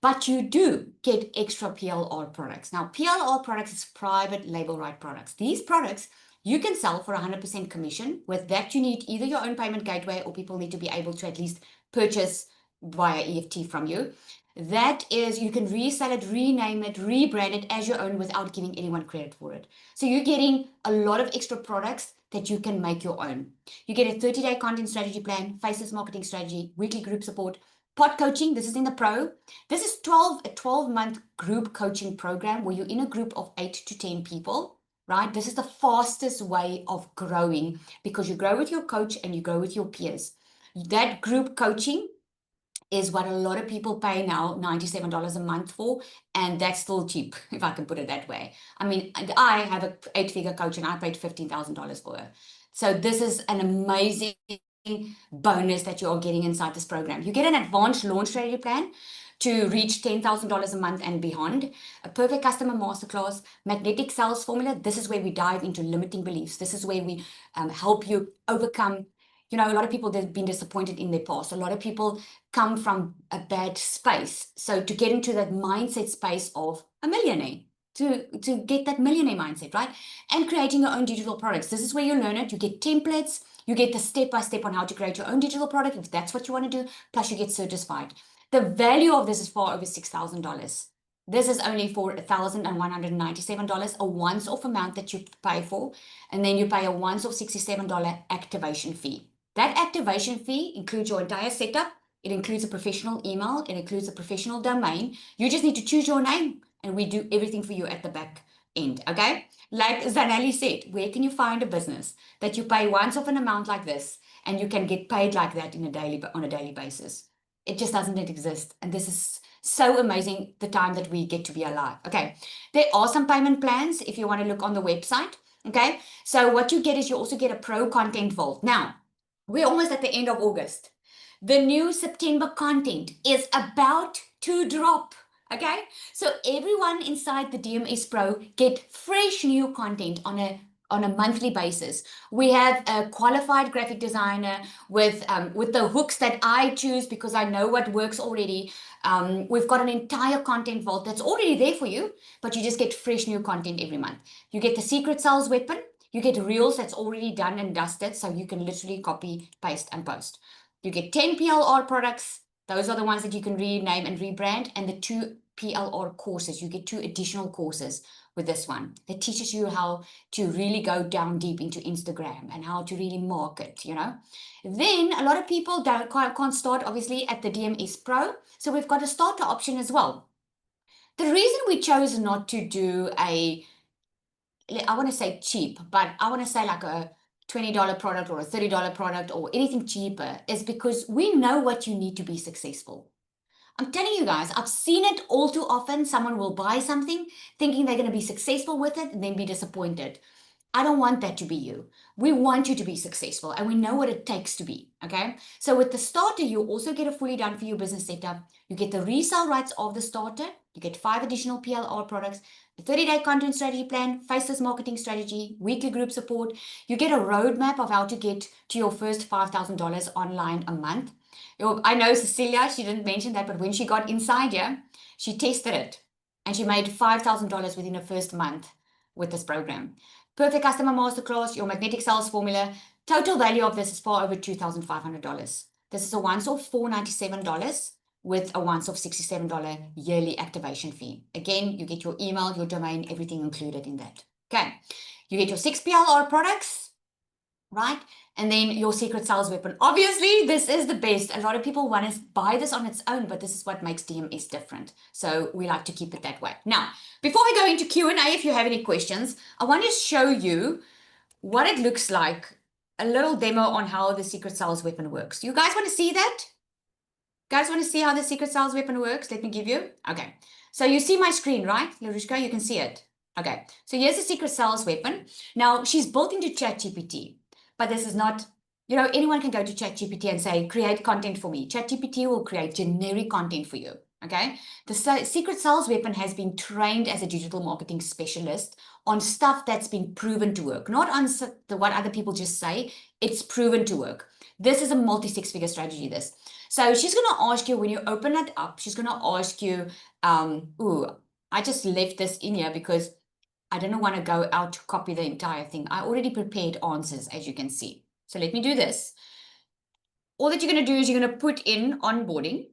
But you do get extra PLR products. Now, PLR products is private label right products. These products you can sell for 100% commission. With that, you need either your own payment gateway, or people need to be able to at least purchase via EFT from you. That is, you can resell it, rename it, rebrand it as your own without giving anyone credit for it. So you're getting a lot of extra products that you can make your own. You get a 30-day content strategy plan, faceless marketing strategy, weekly group support, pod coaching. This is in the pro. This is a 12-month group coaching program where you're in a group of 8 to 10 people, right? This is the fastest way of growing, because you grow with your coach and you grow with your peers. That group coaching is what a lot of people pay now, $97 a month for, and that's still cheap, if I can put it that way. I mean, I have an 8-figure coach and I paid $15,000 for her. So this is an amazing bonus that you're getting inside this program. You get an advanced launch strategy plan to reach $10,000 a month and beyond, a perfect customer masterclass, magnetic sales formula. This is where we dive into limiting beliefs. This is where we help you overcome. You know, a lot of people, they've been disappointed in their past. A lot of people come from a bad space. So to get into that mindset space of a millionaire, to get that millionaire mindset, right? And creating your own digital products. This is where you learn it. You get templates. You get the step-by-step on how to create your own digital product, if that's what you want to do, plus you get certified. The value of this is far over $6,000. This is only for $1,197, a once-off amount that you pay for, and then you pay a once-off $67 activation fee. That activation fee includes your entire setup. It includes a professional email. It includes a professional domain. You just need to choose your name, and we do everything for you at the back end, okay? Like Zanelli said, where can you find a business that you pay once off an amount like this, and you can get paid like that on a daily basis? It just doesn't exist, and this is so amazing, the time that we get to be alive. Okay, there are some payment plans if you want to look on the website. Okay, so what you get is you also get a pro content vault. Now, we're almost at the end of August. The new September content is about to drop. Okay, so everyone inside the DMS Pro get fresh new content on a monthly basis. We have a qualified graphic designer with the hooks that I choose because I know what works already. We've got an entire content vault that's already there for you, but you just get fresh new content every month. You get the secret sales weapon. You get reels that's already done and dusted, so you can literally copy, paste, and post. You get 10 PLR products. Those are the ones that you can rename and rebrand, and the 2 PLR courses. You get 2 additional courses with this one that teaches you how to really go down deep into Instagram and how to really market, you know. Then a lot of people can't start obviously at the DMS Pro, so we've got a starter option as well. The reason we chose not to do I want to say cheap, but I want to say like a $20 product or a $30 product or anything cheaper is because we know what you need to be successful. I'm telling you guys, I've seen it all too often. Someone will buy something thinking they're going to be successful with it and then be disappointed. I don't want that to be you. We want you to be successful, and we know what it takes to be, okay? So with the starter, you also get a fully done for you business setup. You get the resale rights of the starter. You get 5 additional PLR products, the 30-day content strategy plan, faceless marketing strategy, weekly group support. You get a roadmap of how to get to your first $5,000 online a month. I know Cecilia, she didn't mention that, but when she got inside here, she tested it and she made $5,000 within her first month with this program. Perfect Customer Masterclass, your magnetic sales formula. Total value of this is far over $2,500. This is a once-off $497 with a once-off $67 yearly activation fee. Again, you get your email, your domain, everything included in that. Okay, you get your 6 PLR products, right? And then your secret sales weapon. Obviously, this is the best. A lot of people want to buy this on its own, but this is what makes DMS different. So we like to keep it that way. Now, before we go into Q&A, if you have any questions, I want to show you what it looks like, a little demo on how the secret sales weapon works. You guys want to see that? Guys want to see how the secret sales weapon works? Let me give you. Okay. So you see my screen, right? Larushka, you can see it. Okay. So here's the secret sales weapon. Now, she's built into ChatGPT. But this is not, you know, anyone can go to ChatGPT and say, create content for me. ChatGPT will create generic content for you, okay? The secret sales weapon has been trained as a digital marketing specialist on stuff that's been proven to work, not on what other people just say. It's proven to work. This is a multi-six-figure strategy, this. So she's going to ask you, when you open it up, she's going to ask you, I just left this in here because I didn't want to go out to copy the entire thing. I already prepared answers, as you can see. So let me do this. All that you're going to do is you're going to put in onboarding.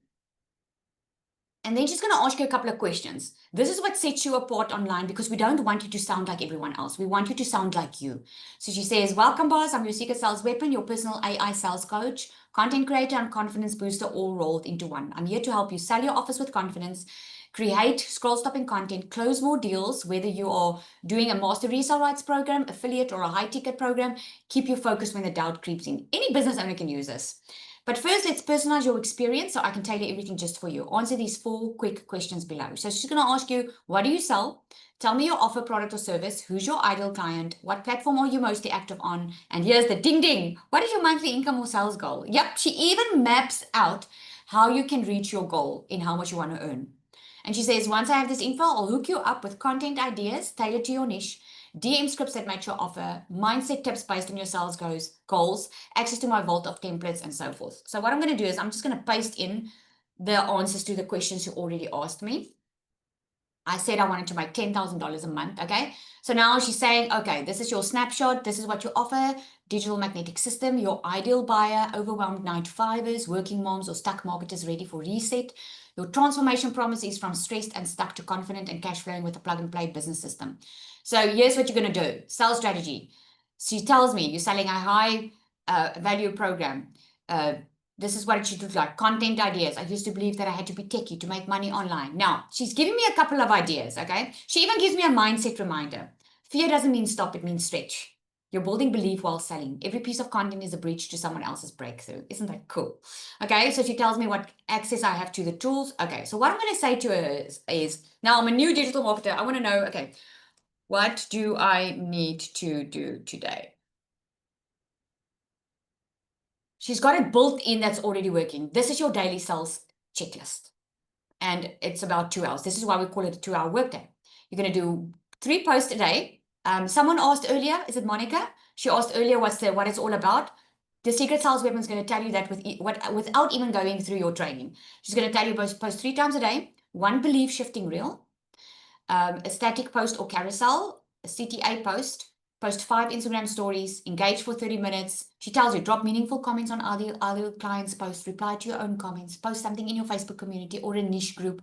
And then she's going to ask you a couple of questions. This is what sets you apart online, because we don't want you to sound like everyone else. We want you to sound like you. So she says, welcome, boss. I'm your secret sales weapon, your personal AI sales coach, content creator, and confidence booster, all rolled into one. I'm here to help you sell your offers with confidence, create scroll-stopping content, close more deals, whether you are doing a master resale rights program, affiliate, or a high-ticket program. Keep you focused when the doubt creeps in. Any business owner can use this. But first, let's personalize your experience so I can tailor everything just for you. Answer these 4 quick questions below. So she's going to ask you, what do you sell? Tell me your offer, product, or service. Who's your ideal client? What platform are you mostly active on? And here's the ding ding. What is your monthly income or sales goal? Yep, she even maps out how you can reach your goal in how much you want to earn. And she says, once I have this info, I'll hook you up with content ideas tailored to your niche, DM scripts that match your offer, mindset tips based on your sales goals, access to my vault of templates, and so forth. So what I'm going to do is I'm just going to paste in the answers to the questions you already asked me. I said I wanted to make $10,000 a month, okay? So now she's saying, okay, this is your snapshot. This is what you offer. Digital magnetic system, your ideal buyer, overwhelmed 9-to-5ers, working moms or stuck marketers ready for reset. Your transformation promise is from stressed and stuck to confident and cash flowing with a plug and play business system. So here's what you're going to do. Sales strategy. She tells me you're selling a high value program. This is what it should look like. Content ideas. I used to believe that I had to be techie to make money online. Now, she's giving me a couple of ideas, okay? She even gives me a mindset reminder. Fear doesn't mean stop, it means stretch. You're building belief while selling. Every piece of content is a bridge to someone else's breakthrough. Isn't that cool? Okay, so she tells me what access I have to the tools. Okay, so what I'm going to say to her is now I'm a new digital marketer. I want to know, okay, what do I need to do today? She's got it built in that's already working. This is your daily sales checklist. And it's about 2 hours. This is why we call it a 2-hour workday. You're going to do 3 posts a day. Someone asked earlier, is it Monica? She asked earlier what it's all about. The Secret Sales Weapon is going to tell you that without even going through your training. She's going to tell you post 3 times a day, 1 belief shifting reel, a static post or carousel, a CTA post 5 Instagram stories, engage for 30 minutes. She tells you, drop meaningful comments on other clients' posts, reply to your own comments, post something in your Facebook community or a niche group,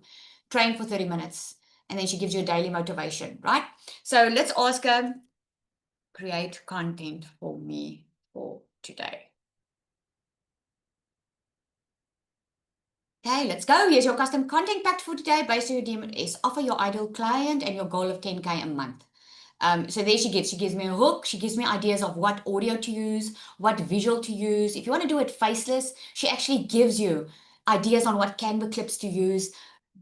train for 30 minutes. And then she gives you a daily motivation, right? So let's ask her, create content for me for today. Okay, let's go. Here's your custom content packed for today based on your DMS. Offer your ideal client and your goal of 10K a month. So there she gives me a hook. She gives me ideas of what audio to use, what visual to use. If you want to do it faceless, she actually gives you ideas on what Canva clips to use.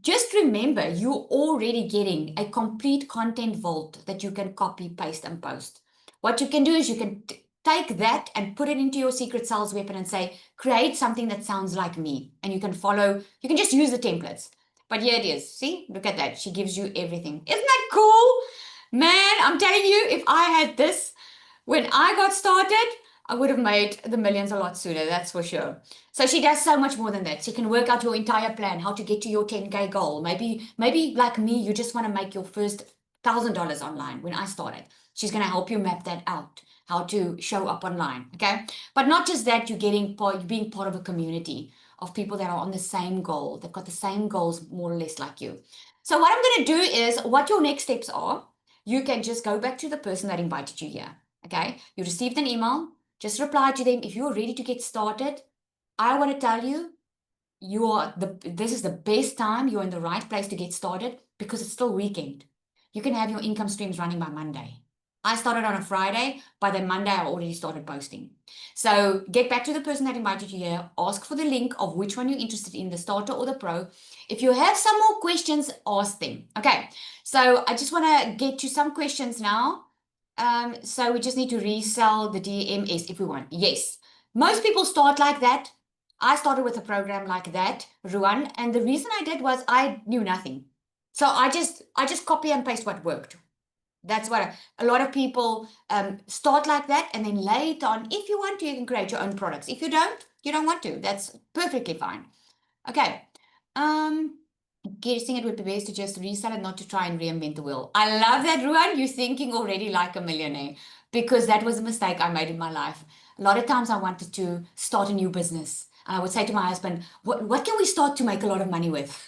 Just remember, you're already getting a complete content vault that you can copy, paste, and post. What you can do is you can take that and put it into your Secret Sales Weapon and say, create something that sounds like me. And you can follow, you can just use the templates. But here it is. See, look at that. She gives you everything. Isn't that cool? Man, I'm telling you, if I had this when I got started, I would have made the millions a lot sooner, that's for sure. So she does so much more than that. She can work out your entire plan, how to get to your 10K goal. Maybe like me, you just want to make your first $1,000 online when I started. She's going to help you map that out, how to show up online, okay? But not just that, you're being part of a community of people that are on the same goal. They've got the same goals more or less like you. So what I'm going to do is, what your next steps are, you can just go back to the person that invited you here, okay? You received an email, just reply to them. If you're ready to get started, I want to tell you, this is the best time. You're in the right place to get started because it's still weekend. You can have your income streams running by Monday. I started on a Friday. By the Monday, I already started posting. So get back to the person that invited you here. Ask for the link of which one you're interested in, the starter or the pro. If you have some more questions, ask them. Okay, so I just want to get to some questions now. So we just need to resell the DMS if we want. Yes, most people start like that. I started with a program like that, Ruan, and the reason I did was I knew nothing. So I just copy and paste what worked. That's what a lot of people start like that, and then later on, if you want to, you can create your own products. If you don't want to. That's perfectly fine. Okay. Guessing it would be best to just resell it, not to try and reinvent the wheel. I love that, Ruan. You're thinking already like a millionaire, because that was a mistake I made in my life. A lot of times I wanted to start a new business, and I would say to my husband, what can we start to make a lot of money with?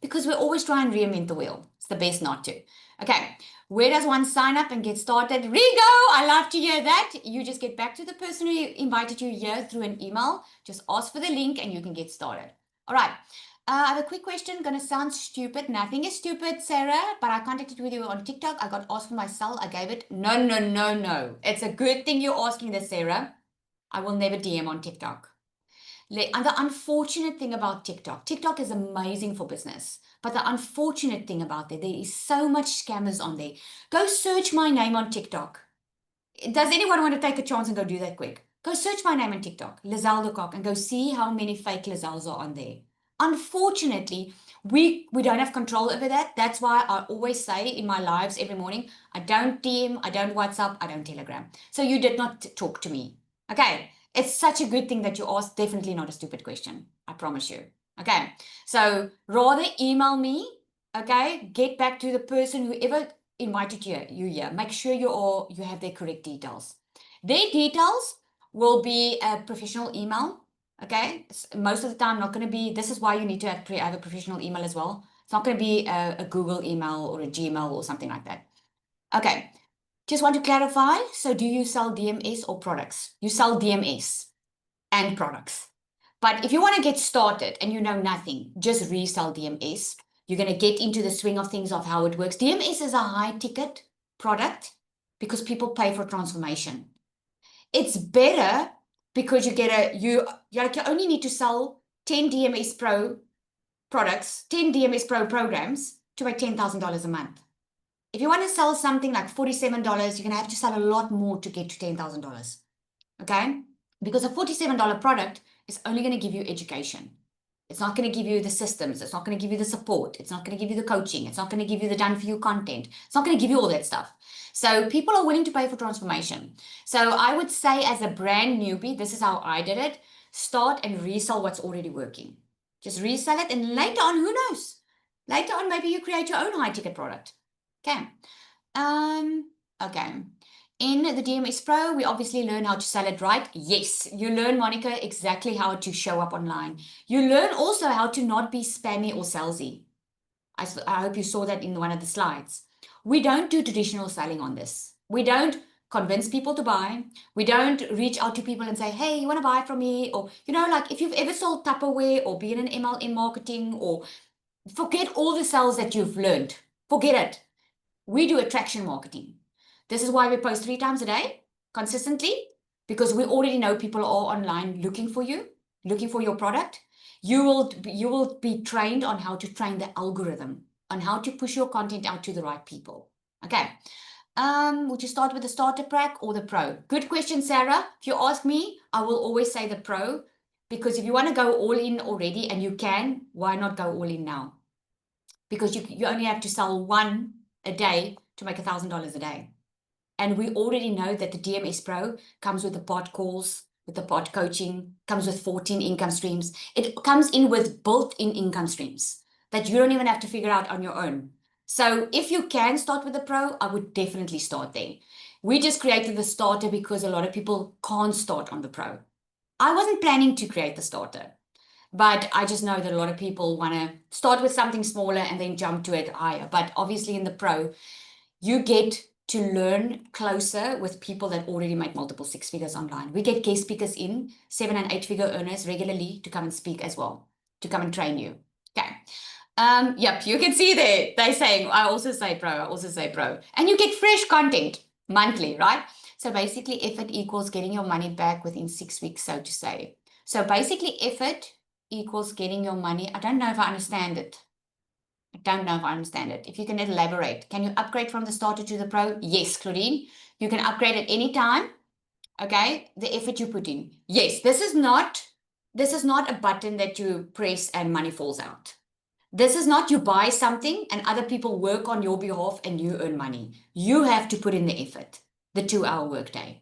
Because we always try and reinvent the wheel. It's the best not to. Okay, where does one sign up and get started? Rigo, I love to hear that. You just get back to the person who invited you here through an email. Just ask for the link and you can get started. All right. I have a quick question. Gonna sound stupid. Nothing is stupid, Sarah, but I contacted with you on TikTok. I got asked for my cell. I gave it. No. It's a good thing you're asking this, Sarah. I will never DM on TikTok. And the unfortunate thing about TikTok is amazing for business. But the unfortunate thing about there is so much scammers on there. Go search my name on TikTok. Does anyone want to take a chance and go do that quick? Go search my name on TikTok, Lizelle de Kock, and go see how many fake Lizelles are on there. Unfortunately, we don't have control over that. That's why I always say in my lives every morning, I don't DM, I don't WhatsApp, I don't Telegram. So you did not talk to me. Okay. It's such a good thing that you asked. Definitely not a stupid question. I promise you. Okay. So rather email me. Okay. Get back to the person, whoever invited you here, make sure you have their correct details. Their details will be a professional email. Okay, most of the time not going to be, this is why you need to have a professional email as well. It's not going to be a Google email or a Gmail or something like that. Okay, just want to clarify. So do you sell DMS or products? You sell DMS and products. But if you want to get started and you know nothing, just resell DMS. You're going to get into the swing of things of how it works. DMS is a high ticket product because people pay for transformation. It's better because you only need to sell 10 DMS Pro products, 10 DMS Pro programs to make $10,000 a month. If you want to sell something like $47, you're going to have to sell a lot more to get to $10,000. Okay? Because a $47 product is only going to give you education. It's not going to give you the systems. It's not going to give you the support. It's not going to give you the coaching. It's not going to give you the done for you content. It's not going to give you all that stuff. So people are willing to pay for transformation. So I would say as a brand newbie, this is how I did it. Start and resell what's already working. Just resell it. And later on, who knows? Later on, maybe you create your own high ticket product. Okay. Okay. In the DMS Pro, we obviously learn how to sell it right. Yes, you learn, Monica, exactly how to show up online. You learn also how to not be spammy or salesy. I hope you saw that in one of the slides. We don't do traditional selling on this. We don't convince people to buy. We don't reach out to people and say, hey, you want to buy from me? Or, like if you've ever sold Tupperware or been in MLM marketing, or forget all the sales that you've learned. Forget it. We do attraction marketing. This is why we post 3 times a day consistently, because we already know people are online looking for you, looking for your product. You will be trained on how to train the algorithm, on how to push your content out to the right people. Okay. Would you start with the starter pack or the pro? Good question, Sarah. If you ask me, I will always say the pro, because if you want to go all in already and you can, why not go all in now? Because you only have to sell 1 a day to make $1,000 a day. And we already know that the DMS Pro comes with the pod calls, with the pod coaching, comes with 14 income streams. It comes in with built-in income streams that you don't even have to figure out on your own. So if you can start with the Pro, I would definitely start there. We just created the starter because a lot of people can't start on the Pro. I wasn't planning to create the starter, but I just know that a lot of people want to start with something smaller and then jump to it higher. But obviously in the Pro, you get to learn closer with people that already make multiple 6 figures online. We get guest speakers in, 7 and 8 figure earners regularly to come and speak as well, to come and train you. Okay. Yep, you can see there, they're saying, I also say pro. And you get fresh content monthly, right? So basically effort equals getting your money back within 6 weeks, so to say. So basically effort equals getting your money. I don't know if I understand it. If you can elaborate. Can you upgrade from the starter to the pro? Yes, Claudine. You can upgrade at any time. Okay, the effort you put in. Yes, this is not a button that you press and money falls out. This is not you buy something and other people work on your behalf and you earn money. You have to put in the effort, the 2-hour workday.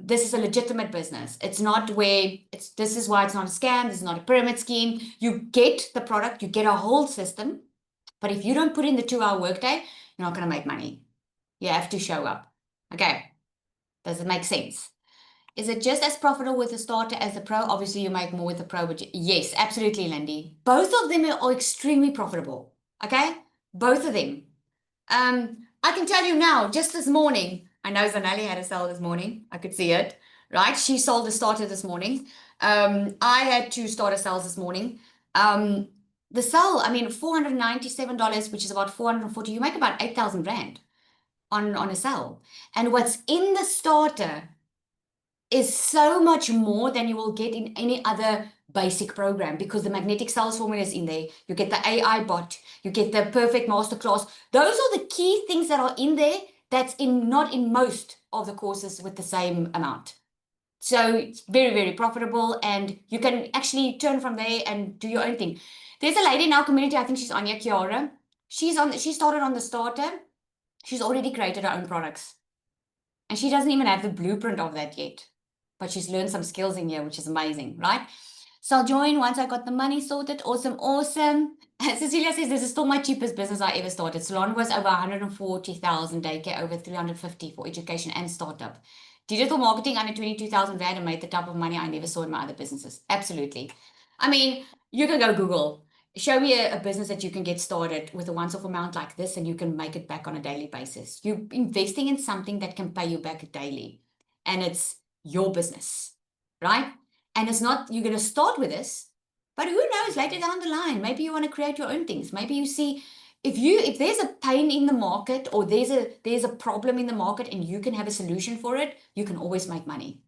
This is a legitimate business. It's not this is why it's not a scam. This is not a pyramid scheme. You get the product, you get a whole system, but if you don't put in the 2-hour workday, you're not going to make money. You have to show up. Okay. Does it make sense? Is it just as profitable with the starter as the pro? Obviously you make more with the pro, but yes, absolutely, Lindy. Both of them are extremely profitable. Okay. Both of them. I can tell you now, just this morning, I know Zanelli had a sale this morning. I could see it, right? She sold the starter this morning. I had 2 starter sales this morning. The sale, I mean, $497, which is about 440. You make about 8,000 Rand on a sale. And what's in the starter is so much more than you will get in any other basic program, because the magnetic sales formula is in there. You get the AI bot, you get the perfect masterclass. Those are the key things that are in there that's not in most of the courses with the same amount. So it's very, very profitable, and you can actually turn from there and do your own thing. There's a lady in our community, I think she's Anya Chiara. She started on the starter. She's already created her own products. And she doesn't even have the blueprint of that yet. But she's learned some skills in here, which is amazing, right? So I'll join once I got the money sorted. Awesome, awesome. Cecilia says this is still my cheapest business I ever started. Salon was over 140,000, daycare over 350 for education and startup. Digital marketing under 22,000 Rand and made the type of money I never saw in my other businesses. Absolutely. I mean, you can go Google. Show me a business that you can get started with a once-off amount like this and you can make it back on a daily basis. You're investing in something that can pay you back daily. And it's your business, right? And it's not, you're going to start with this, but who knows later down the line, maybe you want to create your own things. Maybe you see if there's a pain in the market or there's a problem in the market and you can have a solution for it, you can always make money.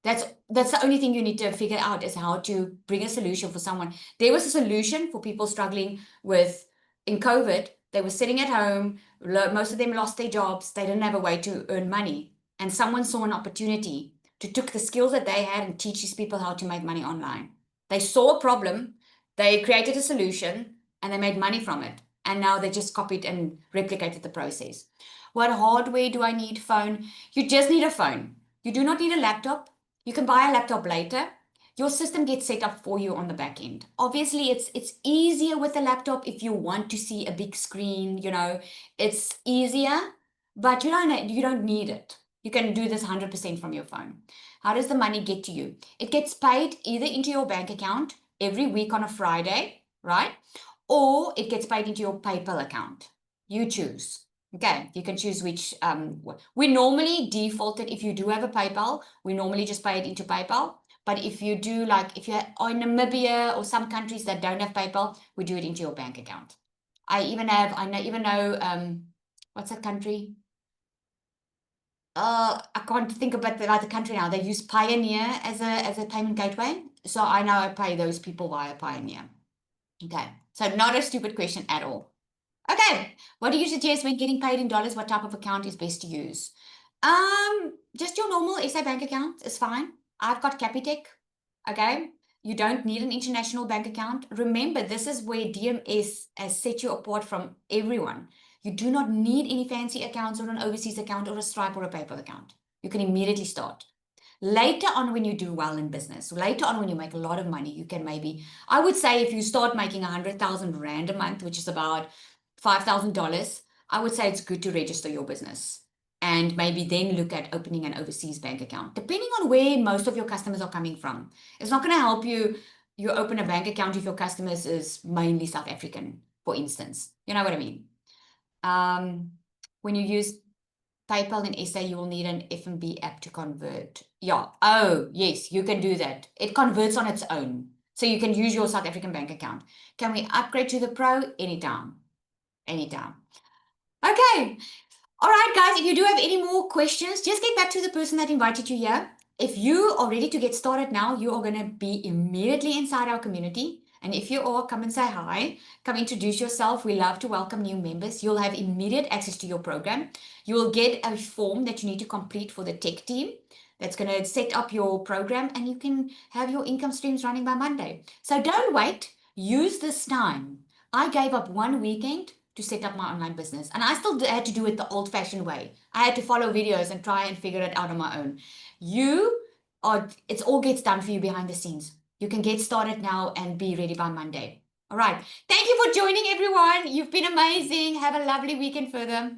That's the only thing you need to figure out is how to bring a solution for someone. There was a solution for people struggling in COVID. They were sitting at home. Most of them lost their jobs. They didn't have a way to earn money. And someone saw an opportunity to take the skills that they had and teach these people how to make money online. They saw a problem. They created a solution and they made money from it. And now they just copied and replicated the process. What hardware do I need? Phone. You just need a phone. You do not need a laptop. You can buy a laptop later. Your system gets set up for you on the back end. Obviously, it's easier with a laptop if you want to see a big screen, it's easier, but you don't need it. You can do this 100% from your phone. How does the money get to you? It gets paid either into your bank account every week on a Friday, right? Or it gets paid into your PayPal account. You choose. Okay, you can choose which. We normally default it if you do have a PayPal. We normally just pay it into PayPal. But if you do, if you're in Namibia or some countries that don't have PayPal, we do it into your bank account. I even know, what's that country? I can't think about the country now. They use Pioneer as a payment gateway. So I know I pay those people via Pioneer. Okay, so not a stupid question at all. Okay, what do you suggest when getting paid in dollars? What type of account is best to use? Just your normal SA bank account is fine. I've got Capitec. Okay, you don't need an international bank account. Remember, this is where DMS has set you apart from everyone. You do not need any fancy accounts or an overseas account or a Stripe or a PayPal account. You can immediately start. Later on, when you do well in business, later on when you make a lot of money, you can I would say if you start making 100,000 Rand a month, which is about $5,000, I would say it's good to register your business and maybe then look at opening an overseas bank account, depending on where most of your customers are coming from. It's not going to help you open a bank account if your customers is mainly South African, for instance. You know what I mean? When you use PayPal in SA, you will need an FNB app to convert. Yeah. Oh, yes, you can do that. It converts on its own. So you can use your South African bank account. Can we upgrade to the Pro? Anytime. Anytime. Okay. All right, guys, if you do have any more questions, just get back to the person that invited you here. If you are ready to get started now, you are going to be immediately inside our community. And if you are, come and say hi, come introduce yourself. We love to welcome new members. You'll have immediate access to your program. You will get a form that you need to complete for the tech team that's going to set up your program, and you can have your income streams running by Monday. So don't wait. Use this time. I gave up one weekend to set up my online business, and I still had to do it the old-fashioned way. I had to follow videos and try and figure it out on my own. It all gets done for you behind the scenes. You can get started now and be ready by Monday. All right. Thank you for joining, everyone. You've been amazing. Have a lovely weekend further.